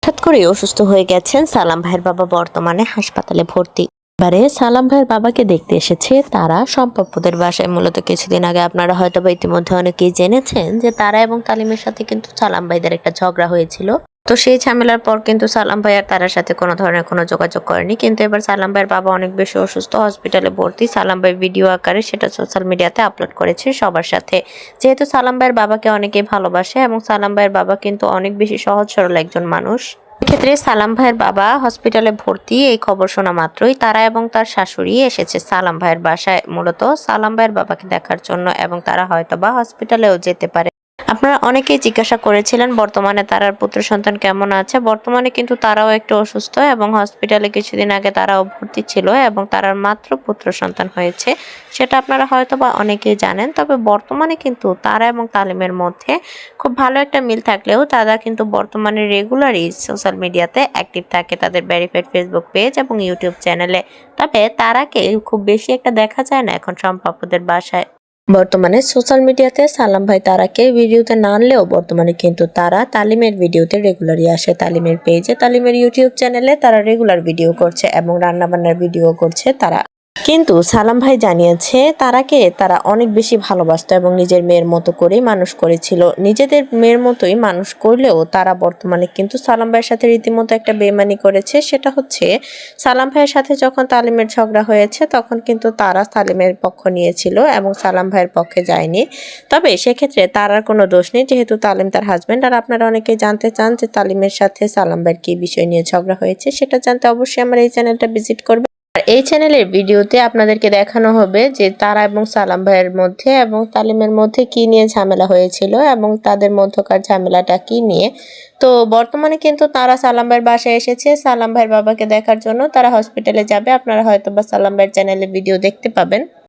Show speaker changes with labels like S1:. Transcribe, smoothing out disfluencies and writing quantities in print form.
S1: হঠাৎ করে অসুস্থ হয়ে গেছেন সালাম ভাইয়ের বাবা, বর্তমানে হাসপাতালে ভর্তি। এবারে সালাম ভাইয়ের বাবাকে দেখতে এসেছে তারা সম্পর্কদের বাসায়। মূলত কিছুদিন আগে আপনারা হয়তো বা ইতিমধ্যে অনেকেই জেনেছেন যে তারা এবং তালিমের সাথে কিন্তু সালাম ভাইদের একটা ঝগড়া হয়েছিল। তো সেই ঝামেলার পর কিন্তু সালাম ভাই আর তারার সাথে কোনো ধরনের কোনো যোগাযোগ করেনি। কিন্তু এবার সালাম ভাইয়ের বাবা অনেক বেশি অসুস্থ, হসপিটালে ভর্তি। সালাম ভাই ভিডিও আকারে সেটা সোশ্যাল মিডিয়াতে আপলোড করেছে সবার সাথে। যেহেতু সালাম ভাইয়ের বাবাকে অনেকেই ভালোবাসে এবং সালাম ভাইয়ের বাবা কিন্তু অনেক বেশি সহজ সরল একজন মানুষ। এক্ষেত্রে সালাম ভাইয়ের বাবা হসপিটালে ভর্তি, এই খবর শোনা মাত্রই তারা এবং তার শাশুড়ি এসেছে সালাম ভাইয়ের বাসায়, মূলত সালাম ভাইয়ের বাবাকে দেখার জন্য। এবং তারা হয়তো বা হসপিটালেও যেতে পারে। আপনারা অনেকেই জিজ্ঞাসা করেছিলেন বর্তমানে তারার পুত্র সন্তান কেমন আছে। বর্তমানে কিন্তু তারাও একটু অসুস্থ এবং হসপিটালে কিছুদিন আগে তারাও ভর্তি ছিল এবং তারার মাত্র পুত্র সন্তান হয়েছে, সেটা আপনারা হয়তো বা অনেকেই জানেন। তবে বর্তমানে কিন্তু তারা এবং তালিমের মধ্যে খুব ভালো একটা মিল থাকলেও তারা কিন্তু বর্তমানে রেগুলারই সোশ্যাল মিডিয়াতে অ্যাক্টিভ থাকে, তাদের ভেরিফাইড ফেসবুক পেজ এবং ইউটিউব চ্যানেলে। তবে তারাকে খুব বেশি একটা দেখা যায় না এখন সম্পাপ্যদের বাসায়। বর্তমানে সোশ্যাল মিডিয়াতে সালাম ভাই তারাকে ভিডিওতে না আনলেও বর্তমানে কিন্তু তারা তালিমের ভিডিওতে রেগুলারই আসে। তালিমের পেজে, তালিমের ইউটিউব চ্যানেলে তারা রেগুলার ভিডিও করছে এবং রান্নাবান্নার ভিডিও করছে তারা। কিন্তু সালাম ভাই জানিয়েছে তারাকে তারা অনেক বেশি ভালোবাসতো এবং নিজের মেয়ের মতো করেই মানুষ করেছিল। নিজেদের মেয়ের মতোই মানুষ করলেও তারা বর্তমানে কিন্তু সালাম ভাইয়ের সাথে রীতিমতো একটা বেইমানি করেছে। সেটা হচ্ছে, সালাম ভাইয়ের সাথে যখন তালিমের ঝগড়া হয়েছে তখন কিন্তু তারা তালিমের পক্ষ নিয়েছিল এবং সালাম ভাইয়ের পক্ষে যায়নি। তবে সেক্ষেত্রে তার আর কোনো দোষ নেই, যেহেতু তালিম তার হাজবেন্ড। আর আপনারা অনেকেই জানতে চান যে তালিমের সাথে সালাম ভাইয়ের কি বিষয় নিয়ে ঝগড়া হয়েছে, সেটা জানতে অবশ্যই আমার এই চ্যানেলটা ভিজিট করবেন। আর এই চ্যানেলের ভিডিওতে আপনাদেরকে দেখানো হবে যে তারা এবং সালাম ভাইয়ের মধ্যে এবং তালিমের মধ্যে কি নিয়ে ঝামেলা হয়েছিল এবং তাদের মধ্যকার ঝামেলাটা কি নিয়ে। তো বর্তমানে কিন্তু তারা সালাম ভাইয়ের বাসায় এসেছে সালাম ভাইয়ের বাবাকে দেখার জন্য। তারা হসপিটালে যাবে, আপনারা হয়তো বা সালাম ভাইয়ের চ্যানেলে ভিডিও দেখতে পাবেন।